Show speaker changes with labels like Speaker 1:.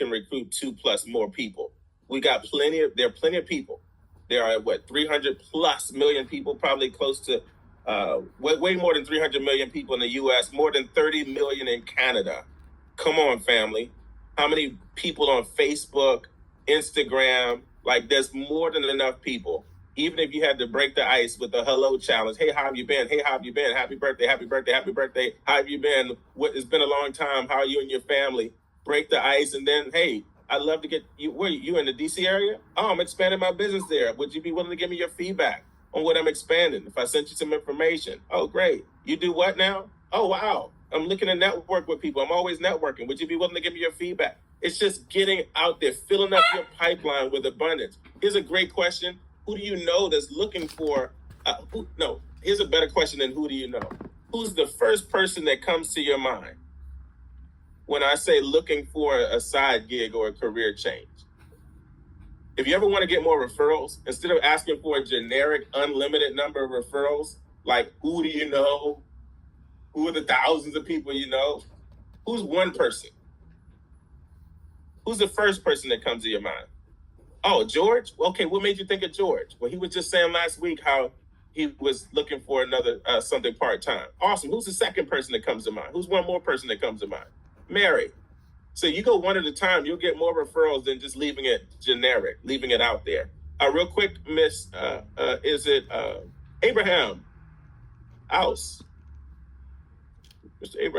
Speaker 1: can recruit 2+ more people. There are plenty of people. There are 300+ million people, probably close to way more than 300 million people in the US, more than 30 million in Canada. Come on, family. How many people on Facebook, Instagram? Like, there's more than enough people. Even if you had to break the ice with a hello challenge. Hey, how have you been? Hey, how have you been? Happy birthday, happy birthday, happy birthday. How have you been? It's been a long time. How are you and your family? Break the ice, and then, hey, I'd love to get you. Where you in the DC area? Oh, I'm expanding my business there. Would you be willing to give me your feedback on what I'm expanding? If I sent you some information, oh, great. You do what now? Oh, wow. I'm looking to network with people. I'm always networking. Would you be willing to give me your feedback? It's just getting out there, filling up your pipeline with abundance. Here's a great question. Who do you know that's looking for, here's a better question than who do you know? Who's the first person that comes to your mind when I say looking for a side gig or a career change? If you ever want to get more referrals, instead of asking for a generic, unlimited number of referrals, like who do you know? Who are the thousands of people you know? Who's one person? Who's the first person that comes to your mind? Oh, George? Okay, what made you think of George? Well, he was just saying last week how he was looking for another something part-time. Awesome. Who's the second person that comes to mind? Who's one more person that comes to mind? Mary. So you go one at a time, you'll get more referrals than just leaving it generic, leaving it out there. Real quick, Miss, is it Abraham House? Mr. Abraham.